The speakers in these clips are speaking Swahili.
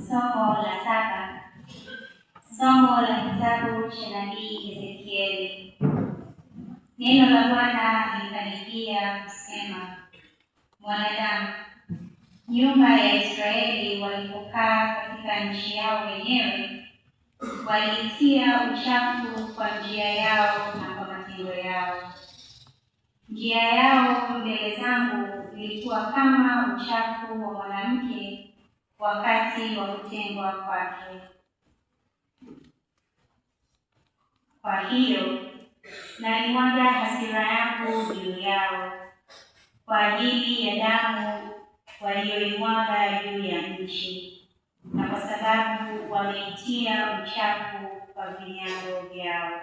Somo la 7. Somo la kitabu cha nabii Ezekieli. Neno la Bwana likanijia kusema, mwanadamu, nyumba ya Israeli walipokaa katika nchi yao wenyewe, waliitia uchafu kwa njia yao na kwa matendo yao. Njia yao mbele zangu ilikuwa kama uchafu wa mwanamke wakati wa kutengwa kwake. Kwa hiyo nalimwaga hasira yangu juu yao kwa ajili ya damu walioimwaga juu ya nchi, na kwa sababu wameitia uchafu kwa vinyago vyao.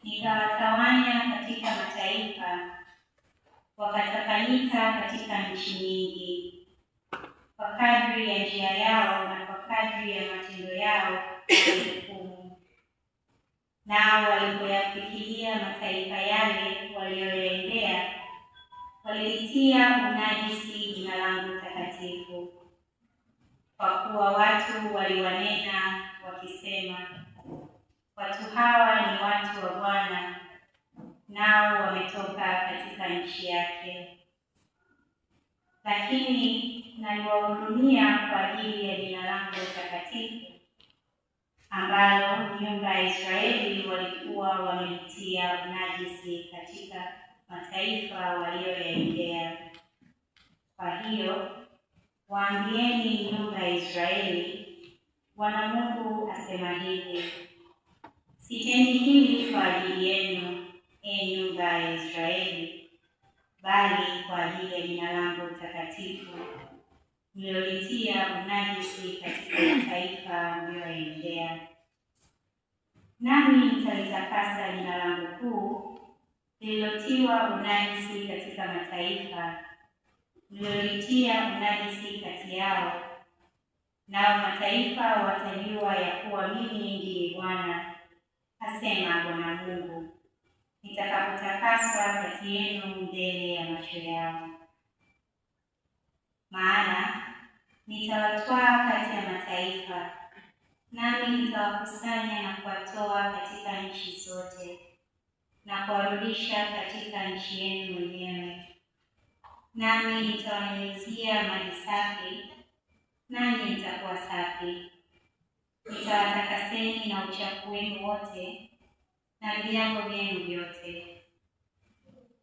Nikawatawanya katika mataifa, wakatawanyika katika nchi nyingi, kwa kadri ya njia yao na kwa kadri ya matendo yao walihukumu. Nao walipoyafikiria mataifa yale walioyaendea, walitia unajisi jina langu takatifu. Kwa kuwa watu waliwanena wakisema, watu hawa ni watu wa Bwana, nao wametoka katika nchi yake. Lakini naliwahurumia kwa ajili ya jina langu takatifu, ambalo nyumba ya Israeli walikuwa wamelitia unajisi katika mataifa walioyaendea. Kwa hiyo waambieni nyumba ya Israeli, Bwana Mungu asema hivi: sitendi hili kwa ajili yenu, nyumba ya Israeli, bali kwa ajili ya jina langu takatifu mlilolitia unajisi katika mataifa mliyoyaendea. Nami nitalitakasa jina langu kuu lililotiwa unajisi katika mataifa mlilolitia unajisi kati yao, nao mataifa watajua ya kuwa mimi ndiye Bwana, asema Bwana Mungu, nitakapotakaswa kati yenu mbele ya macho yao. Maana nitawatwaa kati ya mataifa, nami nitawakusanya na kuwatoa katika nchi zote, na kuwarudisha katika nchi yenu wenyewe. Nami nitawanyunyizia maji safi, nanyi mtakuwa safi. Nitawatakaseni na uchafu wenu wote na viango vyenu vyote.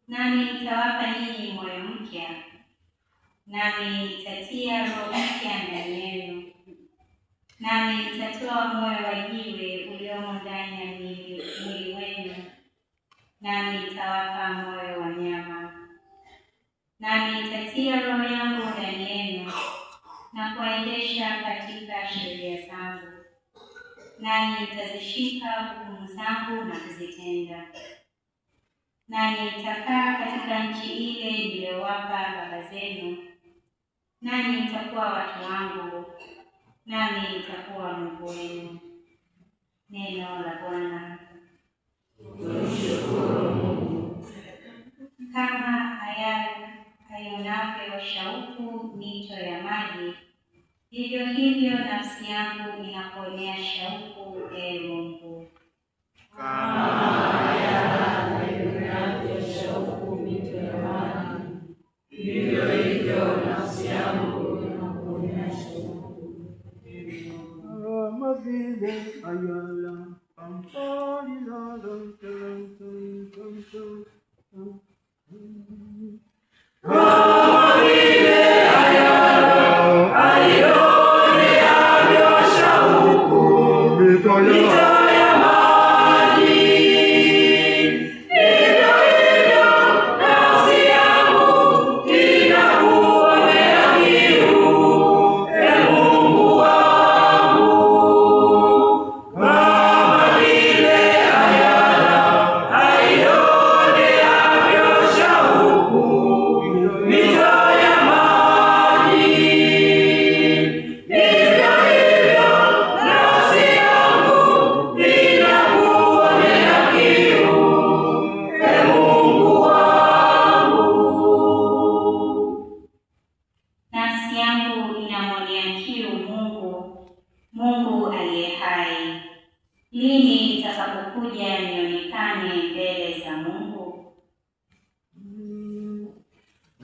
Nami nitawapa ninyi moyo mpya, nami nitatia roho mpya ndani yenu. Nami nitatoa moyo wa jiwe uliomo ndani ya mwili wenu, nami nitawapa moyo wa nyama. Nami nitatia roho yangu ndani yenu na kuwaendesha katika sheria zangu, nanyi nitazishika hukumu zangu na kuzitenda. Nanyi mtakaa katika nchi ile niliyowapa baba zenu, nanyi mtakuwa watu wangu, nami nitakuwa Mungu wenu. Neno la Bwana. Tunashukuru Mungu. Kama haionavyo shauku mito ya maji, vivyo hivyo nafsi yangu inakuonea shauku, ee Mungu. Kama haionavyo shauku mito ya maji, vivyo hivyo nafsi yangu inakuonea shauku. Kama vile ayala pampani la Mungu wangu. lini nitakapokuja nionekane mbele za Mungu?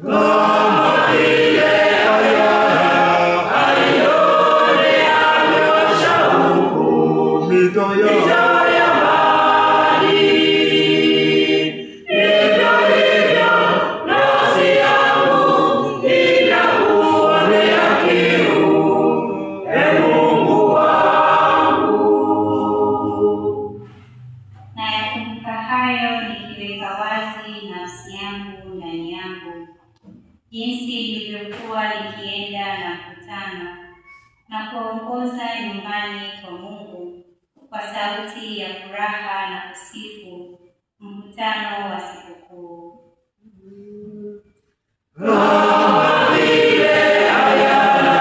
Kama vile Ayala aioneavyo shauku mito ya maji, vivyo hivyo nafsi yangu inakuonea kiu, Ee Mungu wangu. Nayakumbuka hayo nikiweka wazi nafsi yangu ndani yangu, jinsi nilivyokuwa nikienda na kutana na kuongoza nyumbani kwa Mungu kwa sauti ya furaha na kusifu mkutano wa sikukuu. Kama vile Ayala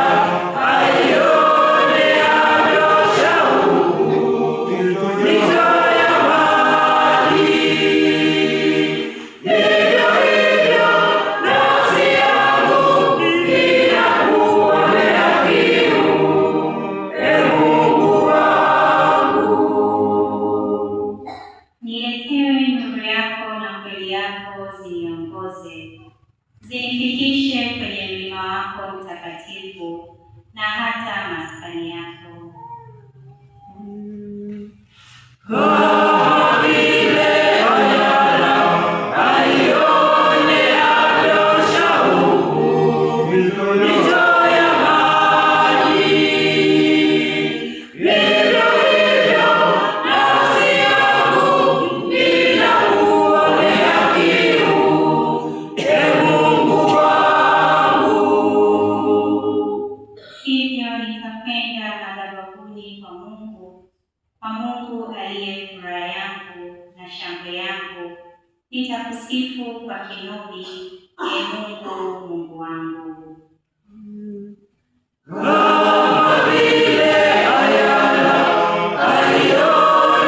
aioneavyo shauku mito ya maji, vivyo hivyo nafsi yangu inakuonea kiu, Ee Mungu wangu. Niletewe nuru yako na kweli yako ziniongoze, zinifikishe kwenye mlima wako mtakatifu na hata maskani yako. Kama vile Ayala aioneavyo shauku mito ya maji, vivyo hivyo nafsi yangu inakuonea kiu, Ee Mungu wangu. Hivyo nitakwenda madhabahuni kwa Mungu aliye furaha yangu na shangwe yangu, nitakusifu kwa kinubi, Ee Mungu, Mungu wangu.